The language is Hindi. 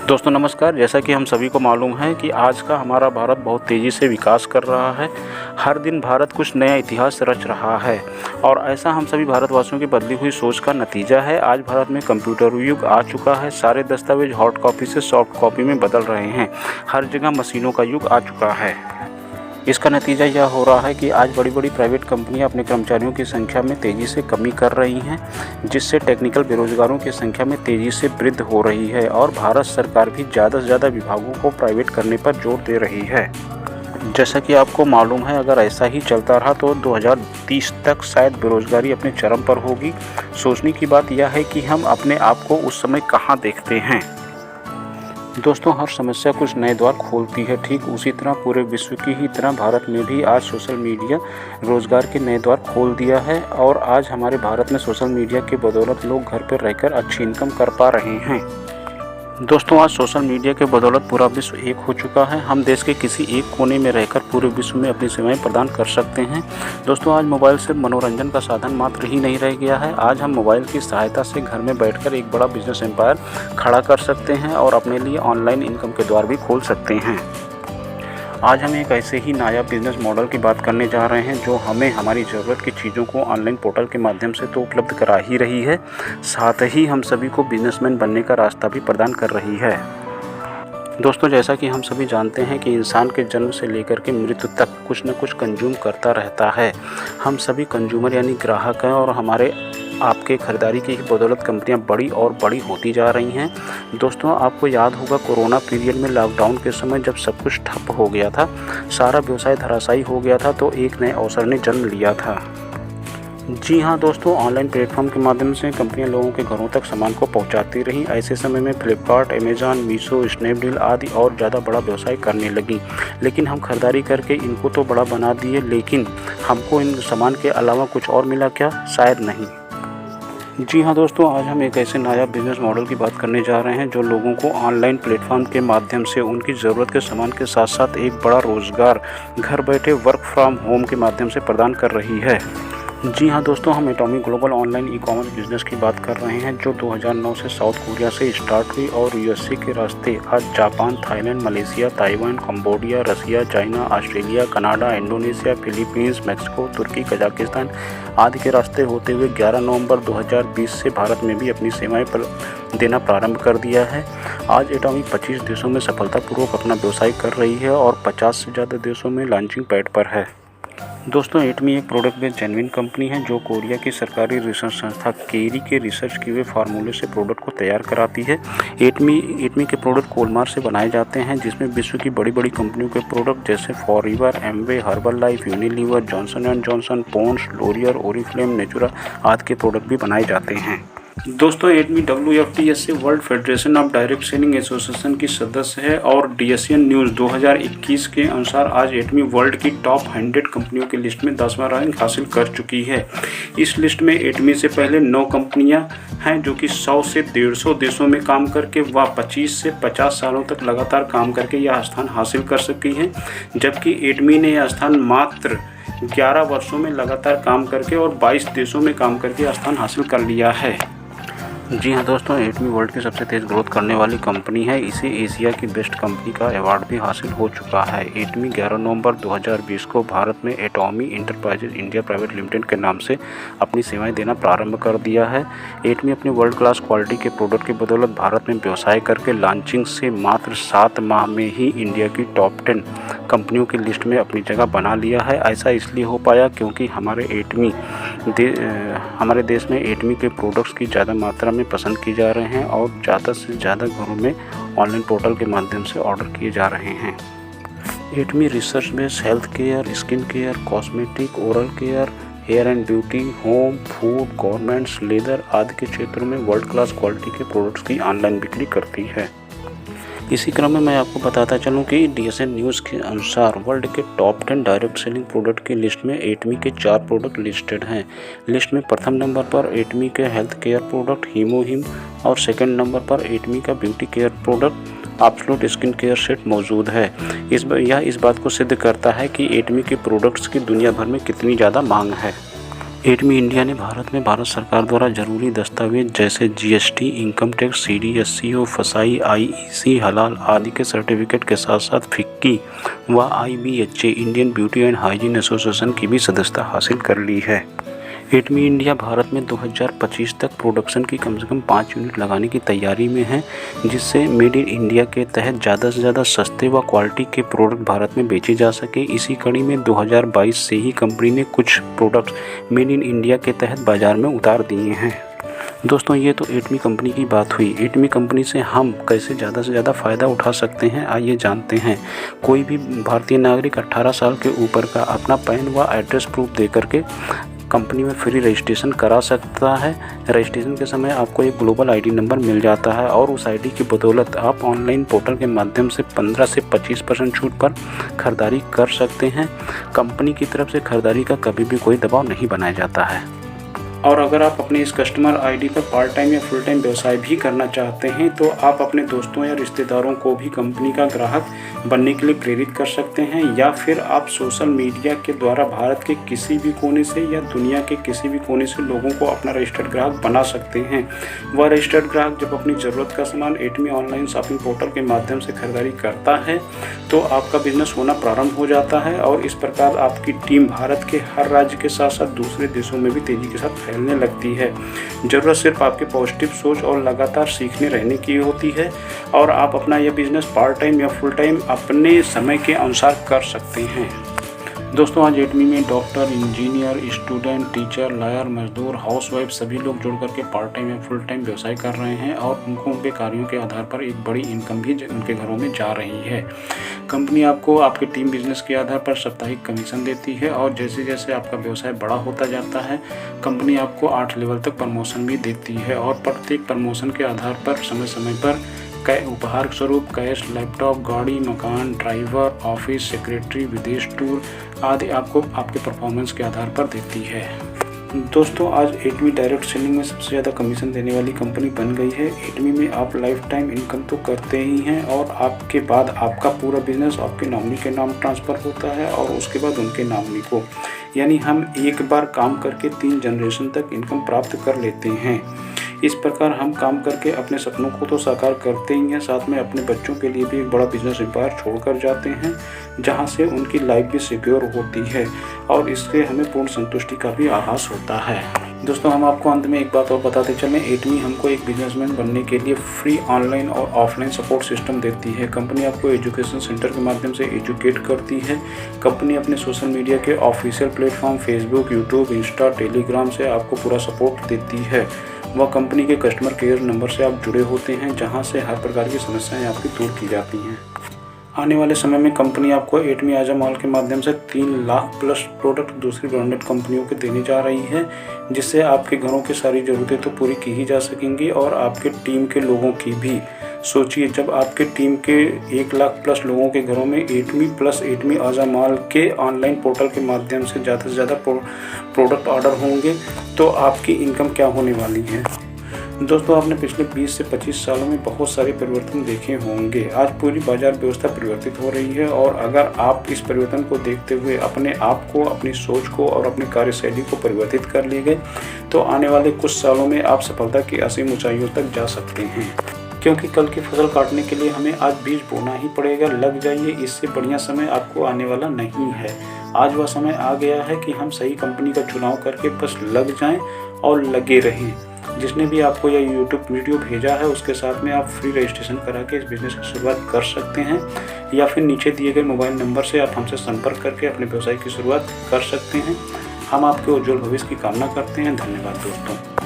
दोस्तों नमस्कार। जैसा कि हम सभी को मालूम है कि आज का हमारा भारत बहुत तेज़ी से विकास कर रहा है। हर दिन भारत कुछ नया इतिहास रच रहा है और ऐसा हम सभी भारतवासियों की बदली हुई सोच का नतीजा है। आज भारत में कंप्यूटर युग आ चुका है। सारे दस्तावेज हार्ड कॉपी से सॉफ्ट कॉपी में बदल रहे हैं। हर जगह मशीनों का युग आ चुका है। इसका नतीजा यह हो रहा है कि आज बड़ी बड़ी प्राइवेट कंपनियां अपने कर्मचारियों की संख्या में तेज़ी से कमी कर रही हैं, जिससे टेक्निकल बेरोजगारों की संख्या में तेज़ी से वृद्धि हो रही है और भारत सरकार भी ज़्यादा से ज़्यादा विभागों को प्राइवेट करने पर जोर दे रही है। जैसा कि आपको मालूम है, अगर ऐसा ही चलता रहा तो 2030 तक शायद बेरोजगारी अपने चरम पर होगी। सोचने की बात यह है कि हम अपने आप को उस समय कहाँ देखते हैं। दोस्तों, हर समस्या कुछ नए द्वार खोलती है। ठीक उसी तरह पूरे विश्व की ही तरह भारत में भी आज सोशल मीडिया रोजगार के नए द्वार खोल दिया है और आज हमारे भारत में सोशल मीडिया के बदौलत लोग घर पर रहकर अच्छी इनकम कर पा रहे हैं। दोस्तों, आज सोशल मीडिया के बदौलत पूरा विश्व एक हो चुका है। हम देश के किसी एक कोने में रहकर पूरे विश्व में अपनी सेवाएं प्रदान कर सकते हैं। दोस्तों, आज मोबाइल सिर्फ मनोरंजन का साधन मात्र ही नहीं रह गया है। आज हम मोबाइल की सहायता से घर में बैठकर एक बड़ा बिजनेस एम्पायर खड़ा कर सकते हैं और अपने लिए ऑनलाइन इनकम के द्वार भी खोल सकते हैं। आज हम एक ऐसे ही नायाब बिजनेस मॉडल की बात करने जा रहे हैं जो हमें हमारी ज़रूरत की चीज़ों को ऑनलाइन पोर्टल के माध्यम से तो उपलब्ध करा ही रही है, साथ ही हम सभी को बिजनेसमैन बनने का रास्ता भी प्रदान कर रही है। दोस्तों, जैसा कि हम सभी जानते हैं कि इंसान के जन्म से लेकर के मृत्यु तक कुछ न कुछ कंज्यूम करता रहता है। हम सभी कंज्यूमर यानी ग्राहक हैं और हमारे आपके ख़रीदारी की बदौलत कंपनियां बड़ी और बड़ी होती जा रही हैं। दोस्तों, आपको याद होगा कोरोना पीरियड में लॉकडाउन के समय जब सब कुछ ठप हो गया था, सारा व्यवसाय धराशायी हो गया था, तो एक नए अवसर ने जन्म लिया था। जी हाँ दोस्तों, ऑनलाइन प्लेटफॉर्म के माध्यम से कंपनियां लोगों के घरों तक सामान को पहुंचाती रहीं। ऐसे समय में फ्लिपकार्ट, अमेज़न, मीशो, स्नैपडील आदि और ज़्यादा बड़ा व्यवसाय करने लगी। लेकिन हम खरीदारी करके इनको तो बड़ा बना दिए, लेकिन हमको इन सामान के अलावा कुछ और मिला क्या? शायद नहीं। जी हाँ दोस्तों, आज हम एक ऐसे नायाब बिजनेस मॉडल की बात करने जा रहे हैं जो लोगों को ऑनलाइन प्लेटफॉर्म के माध्यम से उनकी ज़रूरत के सामान के साथ साथ एक बड़ा रोज़गार घर बैठे वर्क फ्रॉम होम के माध्यम से प्रदान कर रही है। जी हाँ दोस्तों, हम atomic global online e-commerce business की बात कर रहे हैं जो 2009 से साउथ कोरिया से स्टार्ट हुई और यूएसए के रास्ते आज Japan, Thailand, Malaysia, Taiwan, Cambodia, Russia, China, Australia, Canada, Indonesia, Philippines, Mexico, तुर्की, कजाकिस्तान आदि के रास्ते होते हुए 11 नवंबर 2020 से भारत में भी अपनी सेवाएं देना प्रारंभ कर दिया है। आज एटॉमिक 25 देशों में सफलतापूर्वक अपना व्यवसाय कर रही है और 50 से ज़्यादा देशों में लॉन्चिंग पैड पर है। दोस्तों, एटमी एक प्रोडक्ट बेस्ड जेन्युइन कंपनी है जो कोरिया की सरकारी रिसर्च संस्था केरी के रिसर्च किए हुए फार्मूले से प्रोडक्ट को तैयार कराती है। एटमी के प्रोडक्ट कोलमार से बनाए जाते हैं, जिसमें विश्व की बड़ी बड़ी कंपनियों के प्रोडक्ट जैसे Forever, Amway, Herbalife, Unilever, Johnson and Johnson, Pond's, L'Oreal, Oriflame, Natura आदि के प्रोडक्ट भी बनाए जाते हैं। दोस्तों, Atomy WFTS World Federation of Direct Selling Association की सदस्य है और DSN न्यूज़ 2021 के अनुसार आज एटमी वर्ल्ड की टॉप 100 कंपनियों की लिस्ट में 10वां रैंक हासिल कर चुकी है। इस लिस्ट में एटमी से पहले 9 कंपनियां हैं जो कि 100 से 150 देशों में काम करके व 25 से 50 सालों तक लगातार काम करके यह स्थान हासिल कर सकी है, जबकि एटमी ने यह स्थान मात्र 11 वर्षों में लगातार काम करके और 22 देशों में काम करके यह स्थान हासिल कर लिया है। जी हाँ दोस्तों, एटमी वर्ल्ड की सबसे तेज़ ग्रोथ करने वाली कंपनी है। इसे एशिया की बेस्ट कंपनी का अवार्ड भी हासिल हो चुका है। एटमी 11 नवंबर 2020 को भारत में एटॉमी इंटरप्राइजेज इंडिया प्राइवेट लिमिटेड के नाम से अपनी सेवाएं देना प्रारंभ कर दिया है। एटमी अपनी वर्ल्ड क्लास क्वालिटी के प्रोडक्ट की बदौलत भारत में व्यवसाय करके लॉन्चिंग से मात्र 7 माह में ही इंडिया की टॉप 10 कंपनियों की लिस्ट में अपनी जगह बना लिया है। ऐसा इसलिए हो पाया क्योंकि हमारे देश में एटमी के प्रोडक्ट्स की ज़्यादा मात्रा में पसंद की जा रहे हैं और ज़्यादा से ज़्यादा घरों में ऑनलाइन पोर्टल के माध्यम से ऑर्डर किए जा रहे हैं। एटमी research based health care, skin care, cosmetic, oral care, hair and beauty, home, food, garments, leather आदि के क्षेत्रों में वर्ल्ड क्लास क्वालिटी के प्रोडक्ट्स की ऑनलाइन बिक्री करती है। इसी क्रम में मैं आपको बताता चलूं कि DSN न्यूज़ के अनुसार वर्ल्ड के टॉप 10 डायरेक्ट सेलिंग प्रोडक्ट की लिस्ट में एटमी के 4 प्रोडक्ट लिस्टेड हैं। लिस्ट में प्रथम नंबर पर एटमी के हेल्थ केयर प्रोडक्ट हीमोहिम और सेकंड नंबर पर एटमी का beauty care product absolute skin care set मौजूद है। यह इस बात को सिद्ध करता है कि एटमी के प्रोडक्ट्स की दुनिया भर में कितनी ज़्यादा मांग है। एटमी इंडिया ने भारत में भारत सरकार द्वारा जरूरी दस्तावेज जैसे GST, income tax, CDSCO, FSSAI, IEC, हलाल आदि के सर्टिफिकेट के साथ साथ फिक्की व IBHA Indian beauty and hygiene association की भी सदस्यता हासिल कर ली है। एटमी इंडिया भारत में 2025 तक प्रोडक्शन की कम से कम 5 यूनिट लगाने की तैयारी में है, जिससे मेड इन इंडिया के तहत ज़्यादा से ज़्यादा सस्ते व क्वालिटी के प्रोडक्ट भारत में बेचे जा सके। इसी कड़ी में 2022 से ही कंपनी ने कुछ प्रोडक्ट्स मेड इन इंडिया के तहत बाज़ार में उतार दिए हैं। दोस्तों, ये तो एटमी कंपनी की बात हुई। एटमी कंपनी से हम कैसे ज़्यादा से ज़्यादा फ़ायदा उठा सकते हैं, आइए जानते हैं। कोई भी भारतीय नागरिक 18 साल के ऊपर का अपना पैन व एड्रेस प्रूफ दे करके कंपनी में फ्री रजिस्ट्रेशन करा सकता है। रजिस्ट्रेशन के समय आपको एक ग्लोबल आईडी नंबर मिल जाता है और उस आईडी की बदौलत आप ऑनलाइन पोर्टल के माध्यम से 15 से 25% छूट पर खरीदारी कर सकते हैं। कंपनी की तरफ से खरीदारी का कभी भी कोई दबाव नहीं बनाया जाता है। और अगर आप अपने इस कस्टमर आईडी पर पार्ट टाइम या फुल टाइम व्यवसाय भी करना चाहते हैं तो आप अपने दोस्तों या रिश्तेदारों को भी कंपनी का ग्राहक बनने के लिए प्रेरित कर सकते हैं, या फिर आप सोशल मीडिया के द्वारा भारत के किसी भी कोने से या दुनिया के किसी भी कोने से लोगों को अपना रजिस्टर्ड ग्राहक बना सकते हैं। वह रजिस्टर्ड ग्राहक जब अपनी ज़रूरत का सामान एटमी ऑनलाइन शॉपिंग पोर्टल के माध्यम से खरीदारी करता है तो आपका बिजनेस होना प्रारंभ हो जाता है और इस प्रकार आपकी टीम भारत के हर राज्य के साथ साथ दूसरे देशों में भी तेज़ी के साथ फैलने लगती है। ज़रूरत सिर्फ आपके पॉजिटिव सोच और लगातार सीखने रहने की होती है और आप अपना यह बिजनेस पार्ट टाइम या फुल टाइम अपने समय के अनुसार कर सकते हैं। दोस्तों, आज एटमी में doctor, engineer, student, teacher, lawyer, मजदूर, हाउसवाइफ सभी लोग जुड़ करके पार्ट टाइम या फुल टाइम व्यवसाय कर रहे हैं और उनको उनके कार्यों के आधार पर एक बड़ी इनकम भी उनके घरों में जा रही है। कंपनी आपको आपके टीम बिजनेस के आधार पर साप्ताहिक कमीशन देती है और जैसे जैसे आपका व्यवसाय बड़ा होता जाता है कंपनी आपको 8 लेवल तक प्रमोशन भी देती है और प्रत्येक प्रमोशन के आधार पर समय समय पर उपहार स्वरूप कैश, लैपटॉप, गाड़ी, मकान, ड्राइवर, ऑफिस, सेक्रेटरी, विदेश टूर आदि आपको आपके परफॉर्मेंस के आधार पर देती है। दोस्तों, आज एटमी डायरेक्ट सेलिंग में सबसे ज़्यादा कमीशन देने वाली कंपनी बन गई है। एटमी में आप लाइफ टाइम इनकम तो करते ही हैं और आपके बाद आपका पूरा बिजनेस आपके नॉमिनी के नाम ट्रांसफ़र होता है और उसके बाद उनके नॉमिनी को, यानी हम एक बार काम करके 3 जनरेशन तक इनकम प्राप्त कर लेते हैं। इस प्रकार हम काम करके अपने सपनों को तो साकार करते ही हैं, साथ में अपने बच्चों के लिए भी एक बड़ा बिजनेस एम्पायर छोड़कर जाते हैं जहां से उनकी लाइफ भी सिक्योर होती है और इससे हमें पूर्ण संतुष्टि का भी आभास होता है। दोस्तों, हम आपको अंत में एक बात और बताते चलें, एटमी हमको एक बिजनेसमैन बनने के लिए फ्री ऑनलाइन और ऑफलाइन सपोर्ट सिस्टम देती है। कंपनी आपको एजुकेशन सेंटर के माध्यम से एजुकेट करती है। कंपनी अपने सोशल मीडिया के official platform Facebook, YouTube, Insta, Telegram से आपको पूरा सपोर्ट देती है। वह कंपनी के कस्टमर केयर नंबर से आप जुड़े होते हैं जहां से हर प्रकार की समस्याएं आपकी दूर की जाती हैं। आने वाले समय में कंपनी आपको एटमी आजा मॉल के माध्यम से 3 लाख प्लस प्रोडक्ट दूसरी ब्रांडेड कंपनियों के देने जा रही है, जिससे आपके घरों की सारी ज़रूरतें तो पूरी की ही जा सकेंगी और आपके टीम के लोगों की भी। सोचिए, जब आपके टीम के 1 लाख प्लस लोगों के घरों में एटमी प्लस एटमी आजा मॉल के ऑनलाइन पोर्टल के माध्यम से ज़्यादा प्रोडक्ट ऑर्डर होंगे तो आपकी इनकम क्या होने वाली है। दोस्तों, आपने पिछले 20 से 25 सालों में बहुत सारे परिवर्तन देखे होंगे। आज पूरी बाजार व्यवस्था परिवर्तित हो रही है और अगर आप इस परिवर्तन को देखते हुए अपने आप को, अपनी सोच को और अपनी कार्यशैली को परिवर्तित कर लिए गए तो आने वाले कुछ सालों में आप सफलता की असीम ऊंचाइयों तक जा सकते हैं, क्योंकि कल की फसल काटने के लिए हमें आज बीज बोना ही पड़ेगा। लग जाइए, इससे बढ़िया समय आपको आने वाला नहीं है। आज वह समय आ गया है कि हम सही कंपनी का चुनाव करके बस लग जाएं और लगे रहें। जिसने भी आपको यह यूट्यूब वीडियो भेजा है उसके साथ में आप फ्री रजिस्ट्रेशन करा के इस बिज़नेस की शुरुआत कर सकते हैं, या फिर नीचे दिए गए मोबाइल नंबर से आप हमसे संपर्क करके अपने व्यवसाय की शुरुआत कर सकते हैं। हम आपके उज्जवल भविष्य की कामना करते हैं। धन्यवाद दोस्तों।